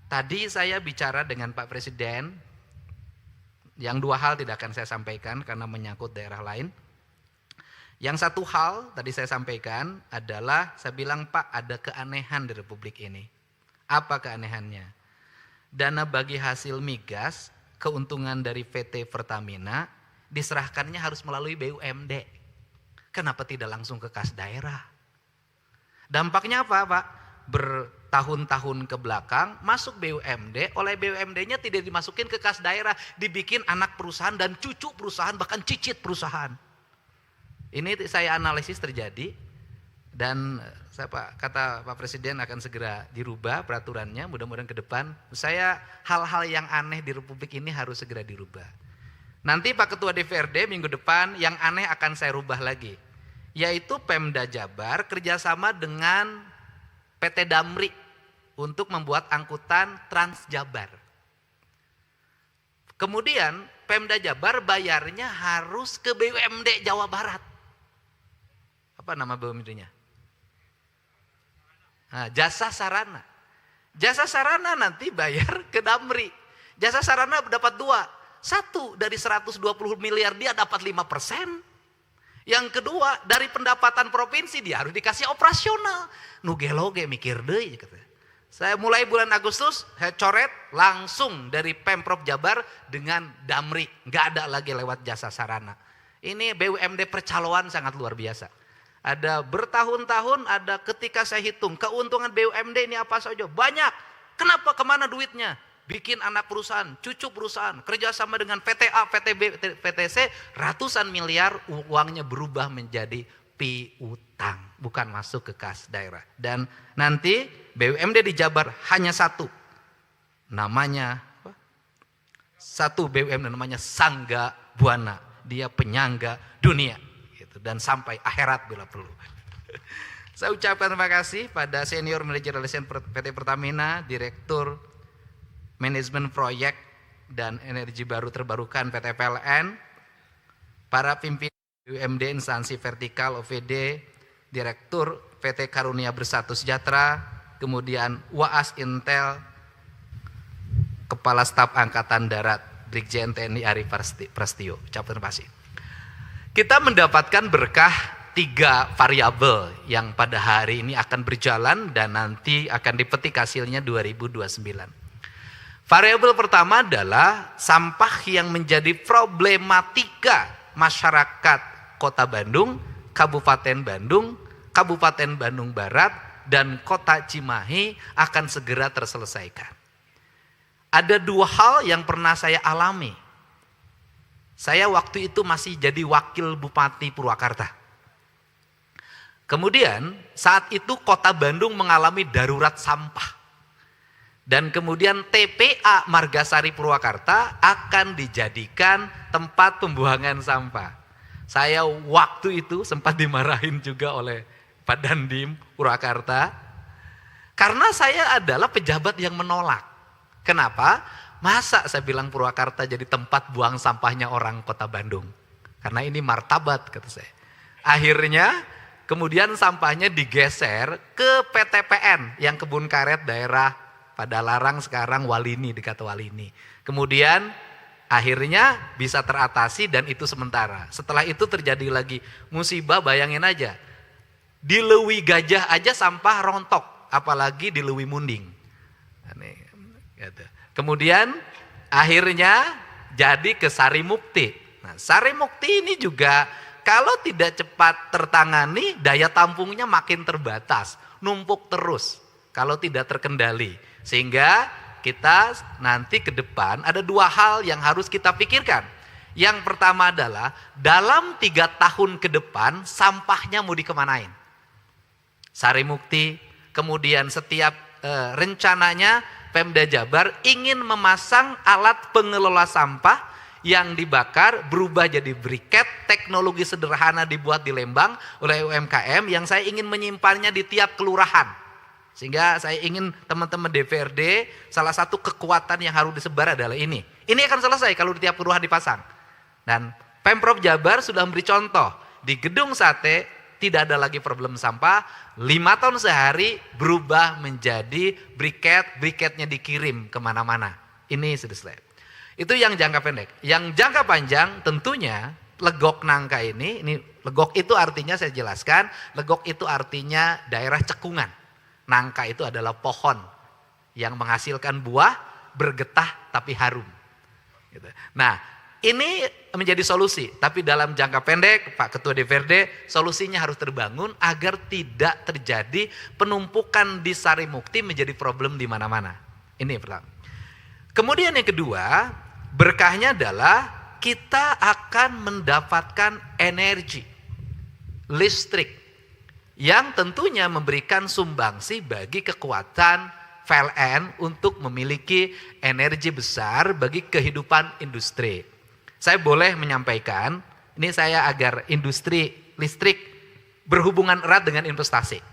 Tadi saya bicara dengan Pak Presiden, yang dua hal tidak akan saya sampaikan karena menyangkut daerah lain. Yang satu hal tadi saya sampaikan adalah, saya bilang Pak, ada keanehan di Republik ini. Apa keanehannya? Dana bagi hasil migas, keuntungan dari PT Pertamina, diserahkannya harus melalui BUMD. Kenapa tidak langsung ke kas daerah? Dampaknya apa Pak? Bertahun-tahun ke belakang masuk BUMD, oleh BUMD-nya tidak dimasukin ke kas daerah, dibikin anak perusahaan dan cucu perusahaan, bahkan cicit perusahaan. Ini saya analisis terjadi dan kata Pak Presiden akan segera dirubah peraturannya, mudah-mudahan ke depan. Hal-hal yang aneh di Republik ini harus segera dirubah. Nanti Pak Ketua DPRD minggu depan yang aneh akan saya rubah lagi, yaitu Pemda Jabar kerjasama dengan PT Damri untuk membuat angkutan Transjabar. Kemudian Pemda Jabar bayarnya harus ke BUMD Jawa Barat. Apa nama BUMD-nya? Nah, Jasa Sarana. Jasa Sarana nanti bayar ke Damri. Jasa Sarana dapat dua. Satu, dari 120 miliar dia dapat 5%. Yang kedua, dari pendapatan provinsi dia harus dikasih operasional. Nugeloge mikir deh. Saya mulai bulan Agustus, saya coret langsung dari Pemprov Jabar dengan Damri. Nggak ada lagi lewat Jasa Sarana. Ini BUMD percaloan sangat luar biasa. Ada bertahun-tahun, ada ketika saya hitung keuntungan BUMD ini apa saja. Banyak. Kenapa? Kemana duitnya? Bikin anak perusahaan, cucu perusahaan, kerjasama dengan PTA, PTB, PTC, ratusan miliar uangnya berubah menjadi piutang, bukan masuk ke kas daerah. Dan nanti BUMD di Jabar hanya satu, namanya satu BUMD namanya Sangga Buana, dia penyangga dunia, gitu. Dan sampai akhirat bila perlu. Saya ucapkan terima kasih pada Senior Manager Relation PT Pertamina, Direktur Manajemen Proyek dan Energi Baru Terbarukan PT PLN, para pimpinan BUMD instansi vertikal OVD, Direktur PT Karunia Bersatu Sejahtera, kemudian Waas Intel, Kepala Staf Angkatan Darat Brigjen TNI Ari Prasetyo. Ucapkan terima kasih. Kita mendapatkan berkah 3 variabel yang pada hari ini akan berjalan dan nanti akan dipetik hasilnya 2029. Variabel pertama adalah sampah yang menjadi problematika masyarakat Kota Bandung, Kabupaten Bandung, Kabupaten Bandung Barat, dan Kota Cimahi akan segera terselesaikan. Ada 2 hal yang pernah saya alami. Saya waktu itu masih jadi wakil Bupati Purwakarta. Kemudian saat itu Kota Bandung mengalami darurat sampah. Dan kemudian TPA Margasari Purwakarta akan dijadikan tempat pembuangan sampah. Saya waktu itu sempat dimarahin juga oleh Pak Dandim Purwakarta. Karena saya adalah pejabat yang menolak. Kenapa? Masa saya bilang Purwakarta jadi tempat buang sampahnya orang Kota Bandung. Karena ini martabat kata saya. Akhirnya kemudian sampahnya digeser ke PTPN yang Kebun Karet daerah Padalarang, sekarang Walini, dekat Walini. Kemudian akhirnya bisa teratasi dan itu sementara. Setelah itu terjadi lagi musibah, bayangin aja. Di Lewi Gajah aja sampah rontok, apalagi di Lewi Munding. Kemudian akhirnya jadi ke Sarimukti. Nah, Sarimukti ini juga kalau tidak cepat tertangani, daya tampungnya makin terbatas, numpuk terus kalau tidak terkendali. Sehingga kita nanti ke depan ada 2 hal yang harus kita pikirkan. Yang pertama adalah dalam 3 tahun ke depan sampahnya mau dikemanain. Sarimukti, kemudian setiap rencananya Pemda Jabar ingin memasang alat pengelola sampah yang dibakar berubah jadi briket, teknologi sederhana dibuat di Lembang oleh UMKM yang saya ingin menyimpannya di tiap kelurahan. Sehingga saya ingin teman-teman DPRD, salah satu kekuatan yang harus disebar adalah ini. Ini akan selesai kalau di tiap kelurahan dipasang. Dan Pemprov Jabar sudah memberi contoh. Di Gedung Sate, tidak ada lagi problem sampah, 5 ton sehari berubah menjadi briketnya dikirim kemana-mana. Ini sudah selesai. Itu yang jangka pendek. Yang jangka panjang tentunya legok nangka ini legok itu artinya saya jelaskan, legok itu artinya daerah cekungan. Nangka itu adalah pohon yang menghasilkan buah bergetah tapi harum. Gitu. Nah, ini menjadi solusi, tapi dalam jangka pendek Pak Ketua DPRD solusinya harus terbangun agar tidak terjadi penumpukan di Sarimukti menjadi problem di mana-mana. Ini yang pertama. Kemudian yang kedua, berkahnya adalah kita akan mendapatkan energi listrik yang tentunya memberikan sumbangsi bagi kekuatan PLN untuk memiliki energi besar bagi kehidupan industri. Saya boleh menyampaikan, ini saya agar industri listrik berhubungan erat dengan investasi.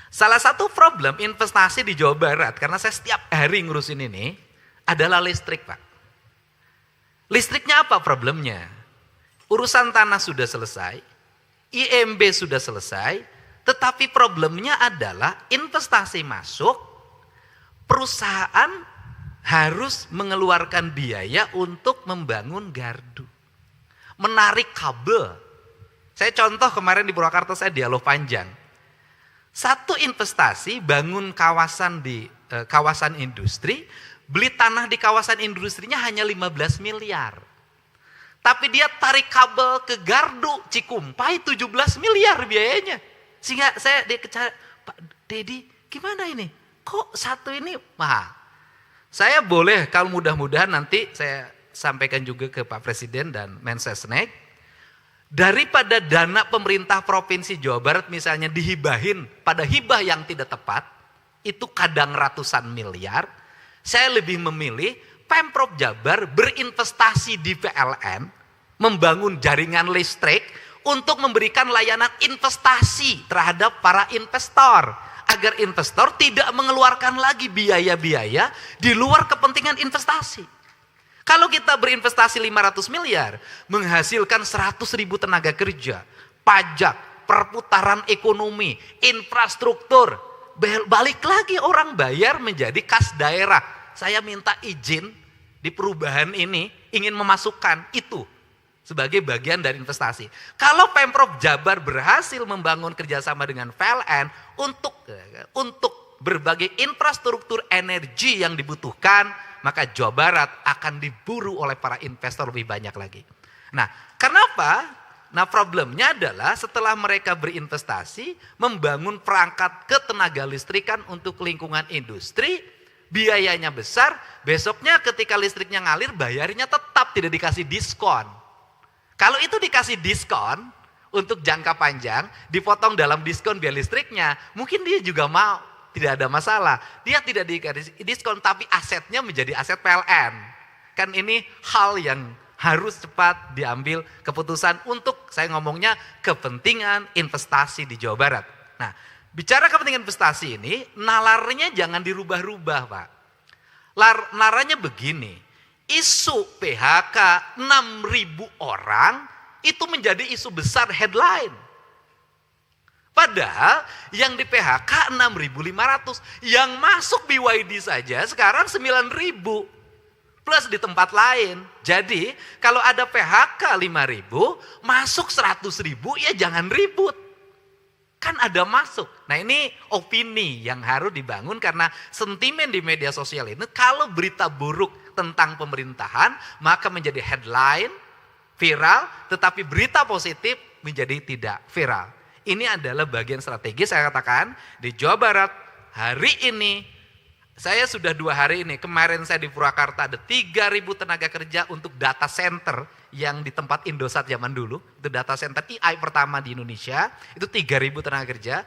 Salah satu problem investasi di Jawa Barat, karena saya setiap hari ngurusin ini, adalah listrik, Pak. Listriknya apa problemnya? Urusan tanah sudah selesai, IMB sudah selesai, tetapi problemnya adalah investasi masuk, perusahaan harus mengeluarkan biaya untuk membangun gardu, menarik kabel. Saya contoh kemarin di Purwakarta saya dialog panjang. Satu investasi bangun kawasan di kawasan industri, beli tanah di kawasan industrinya hanya 15 miliar. Tapi dia tarik kabel ke gardu Cikumpai 17 miliar biayanya. Sehingga saya Pak Dedi, gimana ini? Kok satu ini mahal? Saya boleh, kalau mudah-mudahan nanti saya sampaikan juga ke Pak Presiden dan Mensesnek, daripada dana pemerintah Provinsi Jawa Barat misalnya dihibahin pada hibah yang tidak tepat, itu kadang ratusan miliar, saya lebih memilih Pemprov Jabar berinvestasi di PLN, membangun jaringan listrik untuk memberikan layanan investasi terhadap para investor. Agar investor tidak mengeluarkan lagi biaya-biaya di luar kepentingan investasi. Kalau kita berinvestasi 500 miliar, menghasilkan 100.000 tenaga kerja, pajak, perputaran ekonomi, infrastruktur, balik lagi orang bayar menjadi kas daerah. Saya minta izin di perubahan ini, ingin memasukkan itu sebagai bagian dari investasi. Kalau Pemprov Jabar berhasil membangun kerjasama dengan PLN untuk berbagai infrastruktur energi yang dibutuhkan, maka Jawa Barat akan diburu oleh para investor lebih banyak lagi. Nah, kenapa? Nah, problemnya adalah setelah mereka berinvestasi, membangun perangkat ketenaga listrikan untuk lingkungan industri, biayanya besar, besoknya ketika listriknya ngalir, bayarnya tetap tidak dikasih diskon. Kalau itu dikasih diskon untuk jangka panjang, dipotong dalam diskon biaya listriknya, mungkin dia juga mau, tidak ada masalah. Dia tidak dikasih diskon, tapi asetnya menjadi aset PLN. Kan ini hal yang harus cepat diambil keputusan untuk, saya ngomongnya, kepentingan investasi di Jawa Barat. Nah, bicara kepentingan investasi ini, nalarnya jangan dirubah-rubah, Pak. Nalarnya begini. Isu PHK 6.000 orang itu menjadi isu besar headline. Padahal yang di PHK 6.500, yang masuk BYD saja sekarang 9.000 plus di tempat lain. Jadi kalau ada PHK 5.000, masuk 100.000 ya jangan ribut. Kan ada masuk. Nah, ini opini yang harus dibangun karena sentimen di media sosial ini kalau berita buruk tentang pemerintahan maka menjadi headline, viral, tetapi berita positif menjadi tidak viral. Ini adalah bagian strategis saya katakan di Jawa Barat hari ini. Saya sudah 2 hari ini, kemarin saya di Purwakarta ada 3.000 tenaga kerja untuk data center yang di tempat Indosat zaman dulu. Itu data center AI pertama di Indonesia, itu 3.000 tenaga kerja.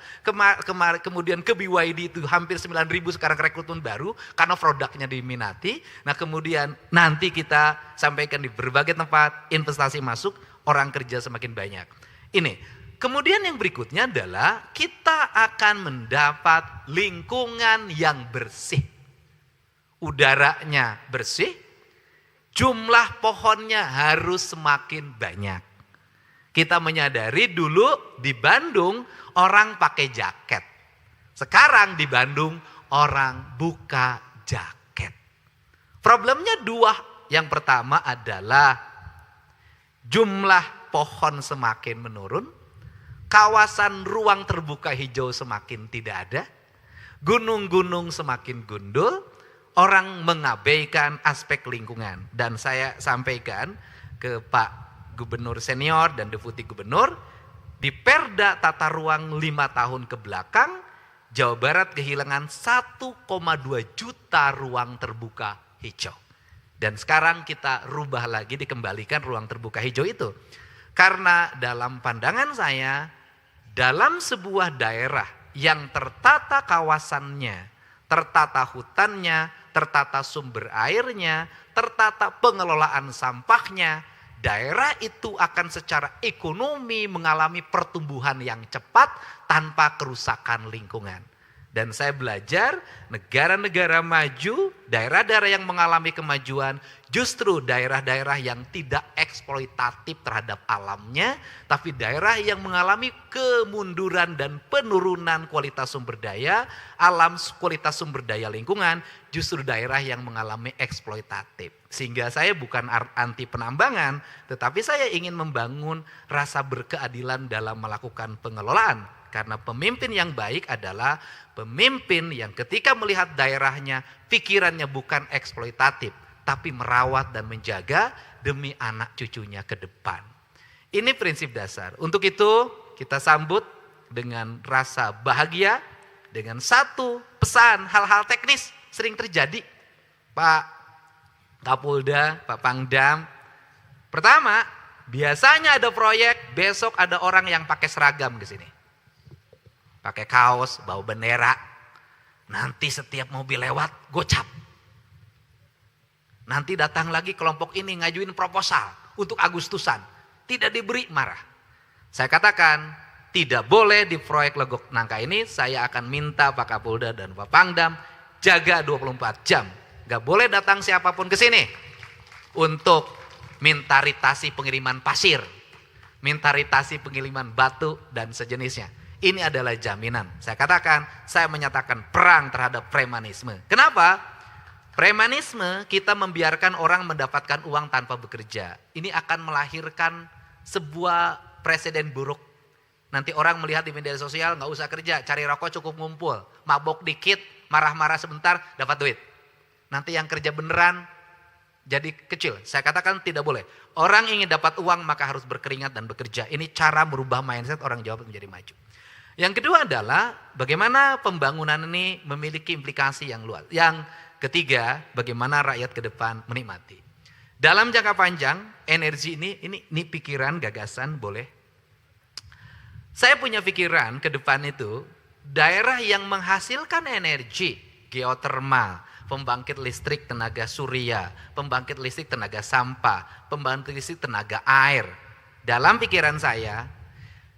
Kemudian ke BYD itu hampir 9.000 sekarang rekrutmen baru karena produknya diminati. Nah kemudian nanti kita sampaikan di berbagai tempat investasi masuk, orang kerja semakin banyak. Ini. Kemudian yang berikutnya adalah kita akan mendapat lingkungan yang bersih. Udaranya bersih, jumlah pohonnya harus semakin banyak. Kita menyadari dulu di Bandung orang pakai jaket. Sekarang di Bandung orang buka jaket. Problemnya dua. Yang pertama adalah jumlah pohon semakin menurun. Kawasan ruang terbuka hijau semakin tidak ada. Gunung-gunung semakin gundul. Orang mengabaikan aspek lingkungan. Dan saya sampaikan ke Pak Gubernur Senior dan Deputi Gubernur, di Perda Tata Ruang 5 tahun ke belakang, Jawa Barat kehilangan 1,2 juta ruang terbuka hijau. Dan sekarang kita rubah lagi, dikembalikan ruang terbuka hijau itu. Karena dalam pandangan saya, dalam sebuah daerah yang tertata kawasannya, tertata hutannya, tertata sumber airnya, tertata pengelolaan sampahnya, daerah itu akan secara ekonomi mengalami pertumbuhan yang cepat tanpa kerusakan lingkungan. Dan saya belajar negara-negara maju, daerah-daerah yang mengalami kemajuan, justru daerah-daerah yang tidak eksploitatif terhadap alamnya, tapi daerah yang mengalami kemunduran dan penurunan kualitas sumber daya alam, kualitas sumber daya lingkungan, justru daerah yang mengalami eksploitatif. Sehingga saya bukan anti penambangan, tetapi saya ingin membangun rasa berkeadilan dalam melakukan pengelolaan. Karena pemimpin yang baik adalah pemimpin yang ketika melihat daerahnya, pikirannya bukan eksploitatif, tapi merawat dan menjaga demi anak cucunya ke depan. Ini prinsip dasar. Untuk itu kita sambut dengan rasa bahagia, dengan satu pesan. Hal-hal teknis sering terjadi, Pak Kapolda, Pak Pangdam. Pertama, biasanya ada proyek, besok ada orang yang pakai seragam ke sini. Pakai kaos, bawa bendera. Nanti setiap mobil lewat, gocap. Nanti datang lagi kelompok ini ngajuin proposal untuk Agustusan. Tidak diberi, marah. Saya katakan, tidak boleh di proyek Legok Nangka ini, saya akan minta Pak Kapolda dan Pak Pangdam jaga 24 jam. Gak boleh datang siapapun ke sini untuk minta ritasi pengiriman pasir, minta ritasi pengiriman batu dan sejenisnya. Ini adalah jaminan. Saya katakan, saya menyatakan perang terhadap premanisme. Kenapa? Premanisme, kita membiarkan orang mendapatkan uang tanpa bekerja. Ini akan melahirkan sebuah presiden buruk. Nanti orang melihat di media sosial, nggak usah kerja, cari rokok cukup ngumpul. Mabok dikit, marah-marah sebentar, dapat duit. Nanti yang kerja beneran jadi kecil. Saya katakan tidak boleh. Orang ingin dapat uang maka harus berkeringat dan bekerja. Ini cara merubah mindset orang Jawa menjadi maju. Yang kedua adalah bagaimana pembangunan ini memiliki implikasi yang luas. Yang ketiga, bagaimana rakyat ke depan menikmati. Dalam jangka panjang, energi ini pikiran, gagasan boleh. Saya punya pikiran ke depan itu, daerah yang menghasilkan energi, geotermal, pembangkit listrik tenaga surya, pembangkit listrik tenaga sampah, pembangkit listrik tenaga air. Dalam pikiran saya,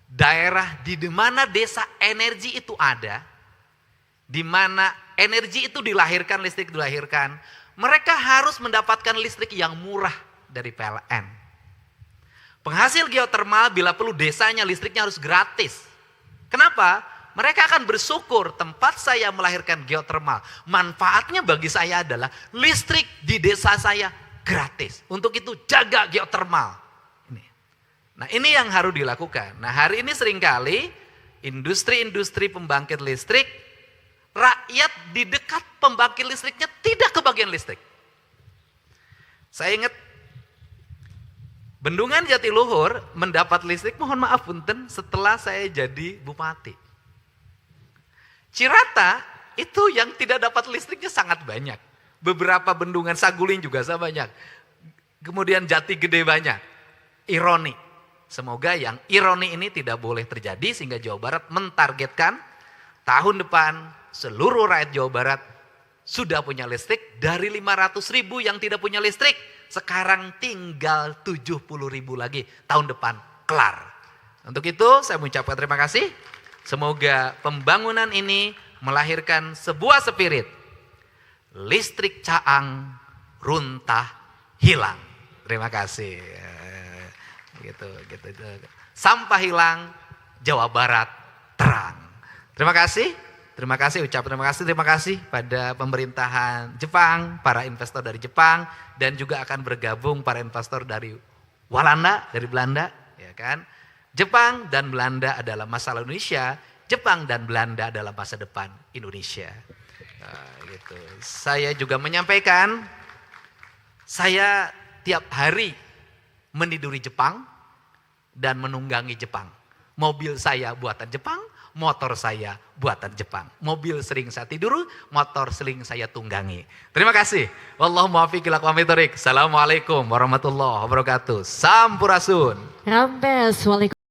daerah di mana desa energi itu ada, di mana energi itu dilahirkan, listrik dilahirkan, mereka harus mendapatkan listrik yang murah dari PLN. Penghasil geotermal bila perlu desanya listriknya harus gratis. Kenapa? Mereka akan bersyukur tempat saya melahirkan geotermal. Manfaatnya bagi saya adalah listrik di desa saya gratis. Untuk itu jaga geotermal. Nah ini yang harus dilakukan. Nah hari ini seringkali industri-industri pembangkit listrik, rakyat di dekat pembangkit listriknya tidak kebagian listrik. Saya ingat Bendungan Jatiluhur mendapat listrik, mohon maaf punten, setelah saya jadi bupati. Cirata itu yang tidak dapat listriknya sangat banyak. Beberapa bendungan, Saguling juga banyak. Kemudian Jati Gede banyak. Ironi. Semoga yang ironi ini tidak boleh terjadi sehingga Jawa Barat mentargetkan tahun depan seluruh rakyat Jawa Barat sudah punya listrik. Dari 500.000 yang tidak punya listrik, sekarang tinggal 70.000 lagi tahun depan kelar. Untuk itu saya mengucapkan terima kasih. Semoga pembangunan ini melahirkan sebuah spirit. Listrik Caang runtah hilang. Terima kasih. Gitu. Sampah hilang, Jawa Barat terang. Terima kasih, terima kasih pada pemerintahan Jepang, para investor dari Jepang, dan juga akan bergabung para investor dari Walanda, dari Belanda, ya kan? Jepang dan Belanda adalah masalah Indonesia, Jepang dan Belanda adalah masa depan Indonesia. Gitu. Saya juga menyampaikan, saya tiap hari meniduri Jepang dan menunggangi Jepang. Mobil saya buatan Jepang, motor saya buatan Jepang. Mobil sering saya tidur, motor sering saya tunggangi. Terima kasih. Wallahu muwaffiq ila aqwamit thoriq. Assalamualaikum warahmatullahi wabarakatuh. Sampurasun. Rampes, waalaikumsalam.